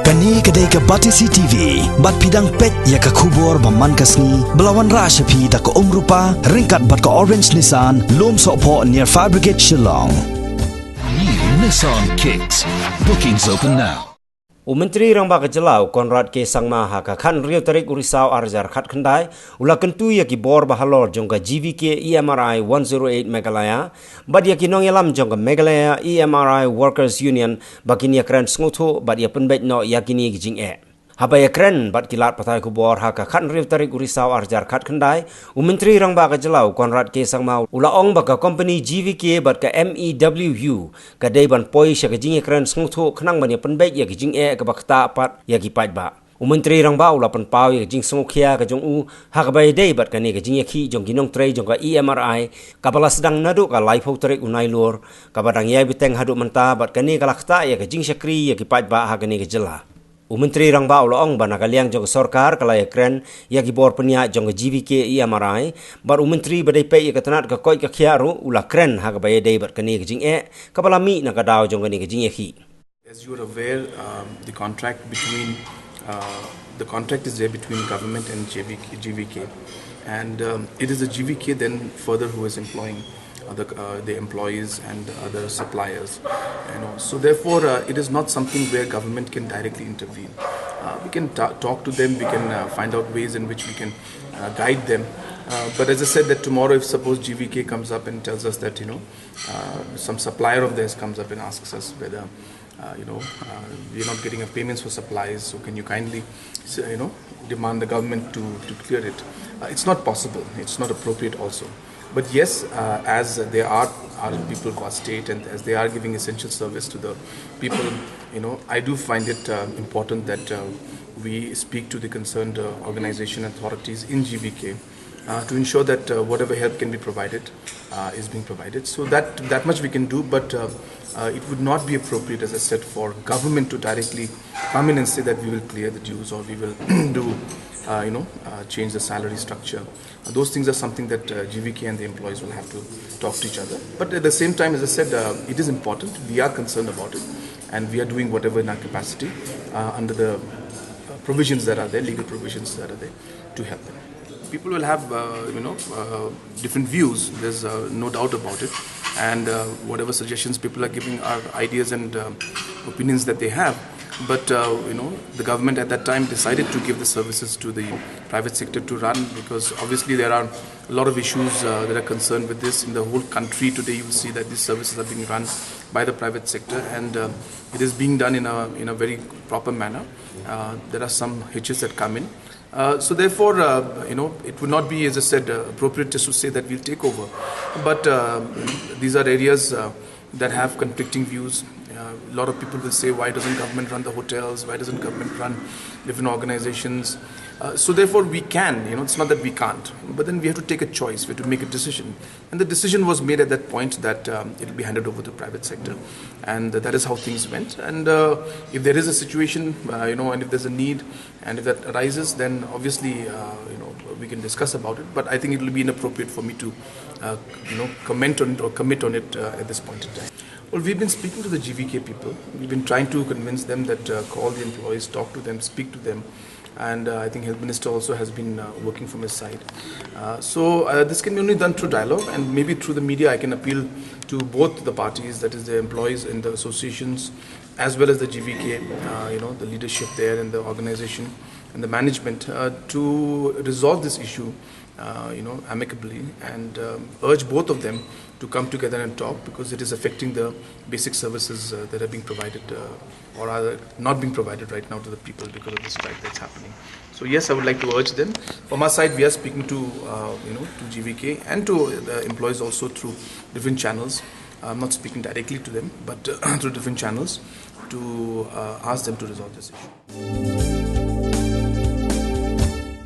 Kani kedai ke Batisi TV, bat pidang pet ya ke kubur baman kasni, belawan rasa pi tak ke rupa, ringkat bat ke Orange Nissan, lom sokpo near Fire Brigade Shillong. New Nissan Kicks. Bookings open now. Menteri Rangba Kejelau Konrad K. Sangmaha kan Rio Tarik Urisau Arjar Khat Khandai ula kentu ya ki bor bahalor jongka GVK EMRI 108 Meghalaya bad ya ki nong yalam jongka Meghalaya EMRI Workers Union bakin ya kran sngoto bad ya penbet no yakini gijing haba ya kran bad kilat patai ku bor ha kan Rio Tarik Urisau Arjar Khat Khandai Menteri Rangba Kejelau Konrad K. Sangmaha ula ong baka company GVK bad ka MEWU ka deiban poi sya gijing ya kran sngoto khnang ban ya penbet ya gijing ka bakta pat ya ki pat ba Menteri Rangba ula pen pau ya jing sngokhia ka jong u ha ka bai dei bat ka ni ka jing ya khi jong ginong trei jong ka EMRI ka bala sedang nadu ka life ho tarik unai lur ka badang ya biteng hadu menta bat ka ni ka lakta ya ka jing syakri ya ki pat ba ha ka ni ka jela Menteri Rangba ula ong bana ka liang jong sarkar ka lai kren ya ki bor penya jong GVK EMRI bar menteri badai pe ya ka tanat ka koi ka khiaru ula kren ha ka bai dei bat ka ni ka jing ka bala mi na ka daw jong ka ni ka jing ya khi. As you are aware, the contract is there between government and GVK, and it is the GVK then further who is employing the employees and other suppliers. So therefore, it is not something where government can directly intervene. We can talk to them, we can find out ways in which we can guide them. But as I said, that tomorrow, if suppose GVK comes up and tells us that some supplier of theirs comes up and asks us whether we're not getting payments for supplies, so can you kindly demand the government to clear it? It's not possible, it's not appropriate also. But yes, as they are people of our state and as they are giving essential service to the people, I do find it important that we speak to the concerned organization authorities in GVK to ensure that whatever help can be provided is being provided. So that much we can do, but it would not be appropriate, as I said, for government to directly come in and say that we will clear the dues or we will do change the salary structure. Those things are something that GVK and the employees will have to talk to each other. But at the same time, as I said, it is important. We are concerned about it, and we are doing whatever in our capacity under the provisions that are there, legal provisions that are there, to help them. People will have, different views. There's no doubt about it, and whatever suggestions people are giving are ideas and opinions that they have. But the government at that time decided to give the services to the private sector to run, because obviously there are a lot of issues that are concerned with this in the whole country. Today you will see that these services are being run by the private sector, and it is being done in a very proper manner. There are some hitches that come in. So therefore, it would not be, as I said, appropriate just to say that we'll take over. But these are areas that have conflicting views. A lot of people will say, why doesn't government run the hotels? Why doesn't government run different organizations? So therefore we can, it's not that we can't, but then we have to take a choice, we have to make a decision. And the decision was made at that point that it will be handed over to the private sector. And that is how things went. And if there is a situation, and if there's a need, and if that arises, then obviously, we can discuss about it. But I think it will be inappropriate for me to, comment on it or commit on it at this point in time. Well, we've been speaking to the GVK people. We've been trying to convince them that call the employees, talk to them, speak to them. And I think Health Minister also has been working from his side. So this can be only done through dialogue, and maybe through the media I can appeal to both the parties, that is the employees and the associations, as well as the GVK, the leadership there and the organization and the management to resolve this issue amicably, and urge both of them to come together and talk, because it is affecting the basic services that are being provided or are not being provided right now to the people because of the strike that's happening. So yes, I would like to urge them. From our side, we are speaking to to GVK and to the employees also through different channels. I'm not speaking directly to them, but through different channels to ask them to resolve this issue.